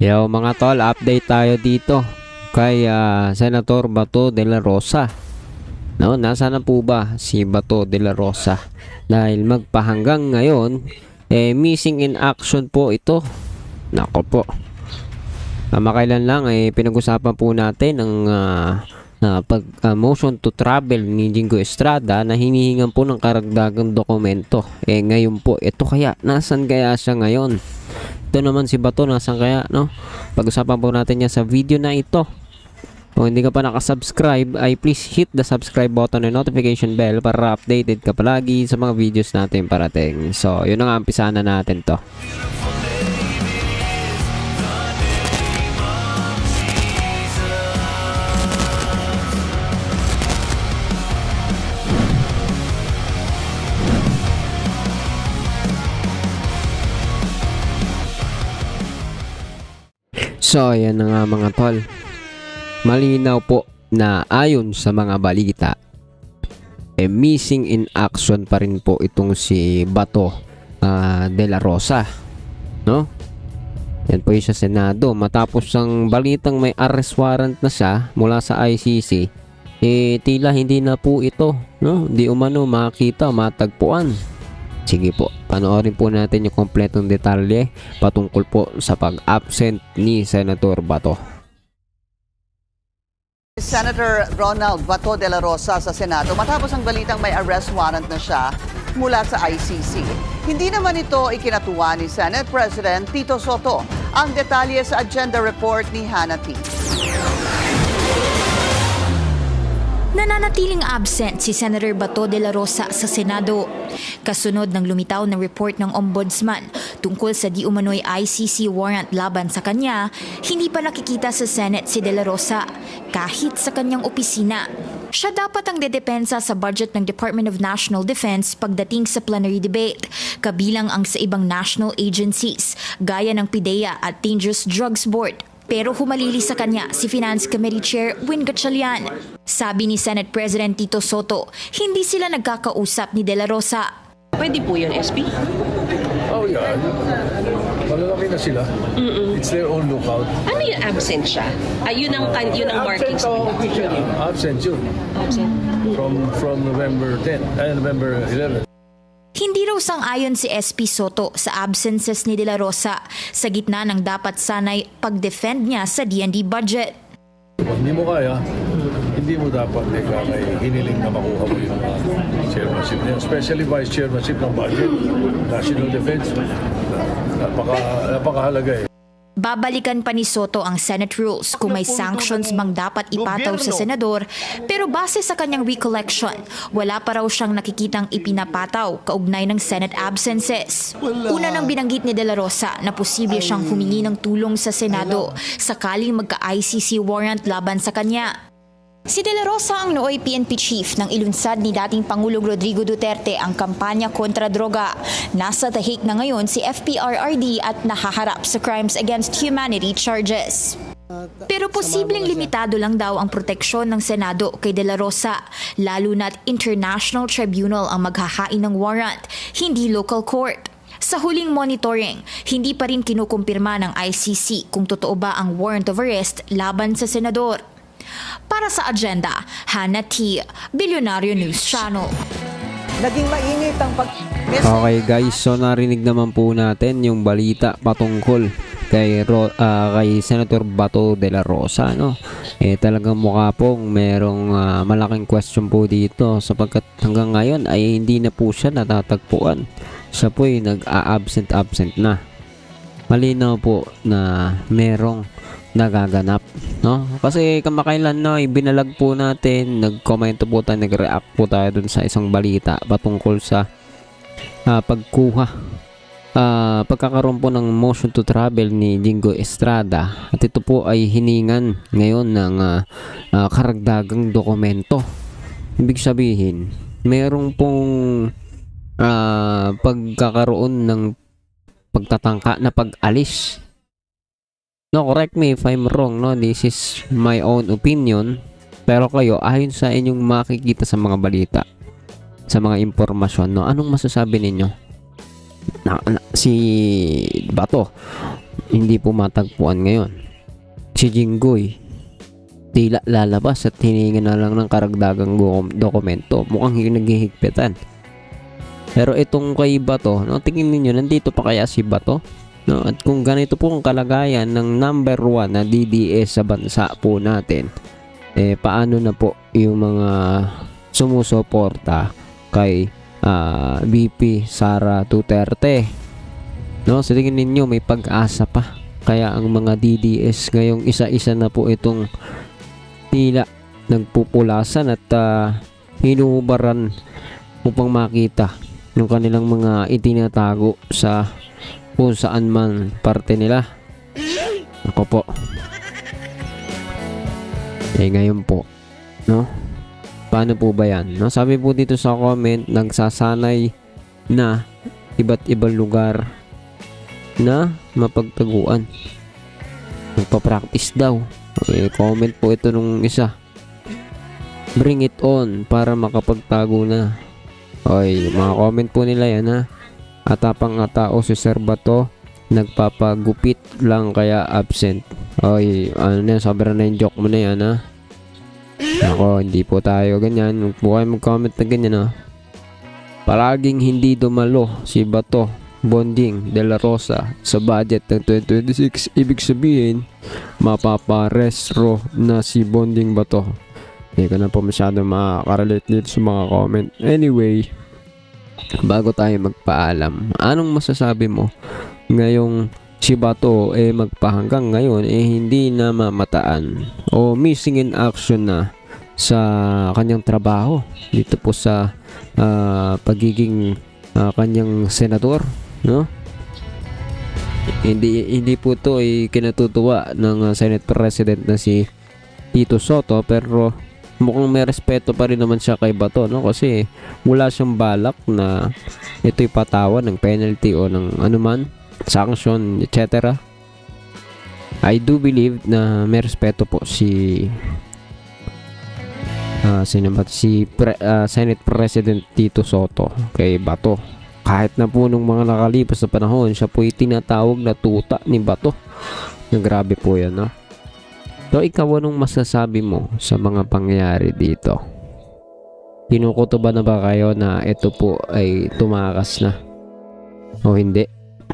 Yo mga tol, update tayo dito kay Senator Bato de la Rosa. No, nasaan na po ba si Bato de la Rosa? Dahil magpahanggang ngayon, missing in action po ito. Nako po. Makailan lang pinag-usapan po natin ang motion to travel ni Jingo Estrada na hinihingan po ng karagdagang dokumento. Ngayon po, ito kaya, nasan kaya siya ngayon? Ito naman si Bato, nasan kaya, no? Pag-usapan po natin yan sa video na ito. Kung hindi ka pa nakasubscribe, ay please hit the subscribe button and notification bell para updated ka palagi sa mga videos natin parating. So, yun ang umpisahan na natin to. So, ayan na nga mga tol. Malinaw po na ayon sa mga balita, missing in action pa rin po itong si Bato de la Rosa. No? Yan po yung sa Senado. Matapos ang balitang may arrest warrant na siya mula sa ICC, tila hindi na po ito, no? Di umano makita, matagpuan. Sige po, panoorin po natin yung kompletong detalye patungkol po sa pag-absent ni Senator Bato. Senator Ronald Bato de la Rosa sa Senado matapos ang balitang may arrest warrant na siya mula sa ICC. Hindi naman ito ikinatuwa ni Senate President Tito Soto. Ang detalye sa agenda report ni Hannah T. Nananatiling absent si Senator Bato de la Rosa sa Senado. Kasunod ng lumitaw na report ng Ombudsman tungkol sa di umano'y ICC warrant laban sa kanya, hindi pa nakikita sa Senate si de la Rosa kahit sa kanyang opisina. Siya dapat ang dedepensa sa budget ng Department of National Defense pagdating sa plenary debate, kabilang ang sa ibang national agencies gaya ng PIDEA at Dangerous Drugs Board. Pero humalili sa kanya si Finance Committee Chair Win Gatchalian. Sabi ni Senate President Tito Soto, hindi sila nagkakausap ni De La Rosa. Pwede po yun, SP? Oh, yeah. Malalaki na sila. It's their own lookout. Ano yung absent siya? Yun ang markings. Absent yun. Absent. From November 10, November 11. Hindi raw sang-ayon si SP Soto sa absences ni De La Rosa sa gitna ng dapat sanay pag-defend niya sa D&D budget. Kung hindi mo kaya, hindi mo dapat hiniling na makuha mo yung chairmanship niya. Especially vice chairmanship ng budget, national defense. Napakahalaga eh. Babalikan pa ni Soto ang Senate rules kung may sanctions bang dapat ipataw sa senador, pero base sa kanyang recollection, wala pa raw siyang nakikitang ipinapataw kaugnay ng Senate absences. Una nang binanggit ni De La Rosa na posible siyang humingi ng tulong sa Senado sakaling magka-ICC warrant laban sa kanya. Si De La Rosa ang nooy PNP chief ng ilunsad ni dating Pangulong Rodrigo Duterte ang kampanya kontra droga. Nasa tahik na ngayon si FPRRD at nahaharap sa crimes against humanity charges. Pero posibleng limitado lang daw ang proteksyon ng Senado kay De La Rosa, lalo na't international tribunal ang maghahain ng warrant, hindi local court. Sa huling monitoring, hindi pa rin kinukumpirma ng ICC kung totoo ba ang warrant of arrest laban sa senador. Para sa agenda, Hannah T. Billionario News Channel. Naging mainit ang Okay guys, so narinig naman po natin yung balita patungkol kay Senator Bato de la Rosa, no? Talagang mukha pong merong malaking question po dito sapagkat hanggang ngayon ay hindi na po siya natatagpuan. Siya po ay nag-a-absent na. Malinaw po na merong nagaganap, no? Kasi kamakailan no, ibinalag po natin, nag-komento po tayo, nag-react po tayo dun sa isang balita patungkol sa pagkakaroon po ng motion to travel ni Jingo Estrada, at ito po ay hiningan ngayon ng karagdagang dokumento. Ibig sabihin, merong pong pagkakaroon ng pagtatangka na pag-alis. No, correct me if I'm wrong, no? This is my own opinion. Pero kayo, ayon sa inyong makikita sa mga balita, sa mga impormasyon, no? Anong masasabi ninyo? Si Bato hindi po matagpuan ngayon. Si Jinggoy tila lalabas at hiningi na lang ng karagdagang dokumento. Mukhang naghihigpitan. Pero itong kay Bato, no, tingin niyo nandito pa kaya si Bato? No, at kung ganito po ang kalagayan ng number 1 na DDS sa bansa po natin, paano na po yung mga sumusuporta kay VP Sara Duterte? No, sa tingin ninyo may pag-asa pa kaya ang mga DDS ngayong isa-isa na po itong tila nagpupulasan at hinuhubaran upang makita yung kanilang mga itinatago sa kung saan man parte nila. Ako po. Ngayon po, no? Paano po ba yan? No? Sabi po dito sa comment, nagsasanay na iba't ibang lugar na mapagtaguan. Nagpa-practice daw. Comment po ito nung isa. Bring it on para makapagtago na. Mga comment po nila yan, ha. Atapang tao si Sir Bato, nagpapagupit lang kaya absent. Ano na, sobrang na yung joke mo na yan, ha. Ako, hindi po tayo ganyan. Huwag po kayo mag-comment na ganyan, ha. Palaging hindi dumalo si Bato Bonding de la Rosa sa budget ng 2026. Ibig sabihin, mapaparestro na si Bonding Bato. Hindi ko na po masyado makakarelate dito sa mga comment. Anyway, bago tayo magpaalam, anong masasabi mo ngayong si Bato magpahanggang ngayon hindi na mamataan o missing in action na sa kanyang trabaho dito po sa pagiging kanyang senador, no? Hindi po to kinatutuwa ng Senate President na si Tito Soto, pero mukhang may respeto pa rin naman siya kay Bato, no? Kasi wala siyang balak na ito'y patawan ng penalty o ng anuman, sanction, etc. I do believe na may respeto po si Senate President Tito Soto kay Bato. Kahit na po nung mga nakalipas na panahon, siya po tinatawag na tuta ni Bato. Grabe po yan, no? So, ikaw anong masasabi mo sa mga pangyayari dito? Kinukutuban na ba kayo na ito po ay tumakas na? O hindi?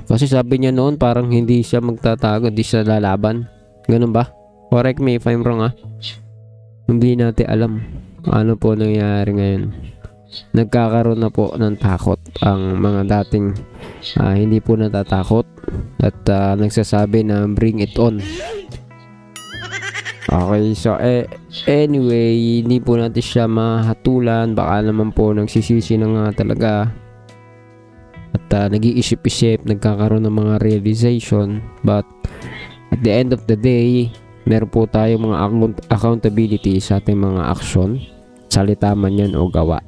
Kasi sabi niya noon parang hindi siya magtatago, hindi siya lalaban. Ganun ba? Correct me if I'm wrong, ha? Hindi natin alam ano po nangyayari ngayon. Nagkakaroon na po ng takot ang mga dating hindi po natatakot at nagsasabi na bring it on. Okay, so anyway, hindi po natin siya mahatulan. Baka naman po nagsisisi na nga talaga at nag-iisip-isip, nagkakaroon ng mga realization. But at the end of the day, meron po tayong mga accountability sa ating mga aksyon, salita man yan o gawa.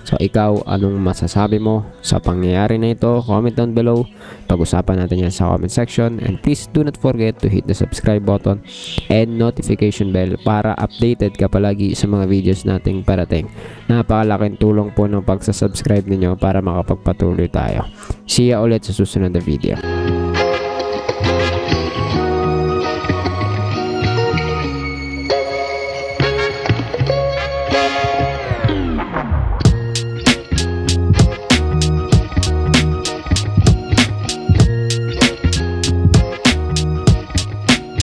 So ikaw, anong masasabi mo sa pangyayari na ito? Comment down below. Pag-usapan natin yan sa comment section. And please do not forget to hit the subscribe button and notification bell para updated ka palagi sa mga videos nating parating. Napakalaking tulong po ng pagsasubscribe ninyo para makapagpatuloy tayo. See ya ulit sa susunod na video.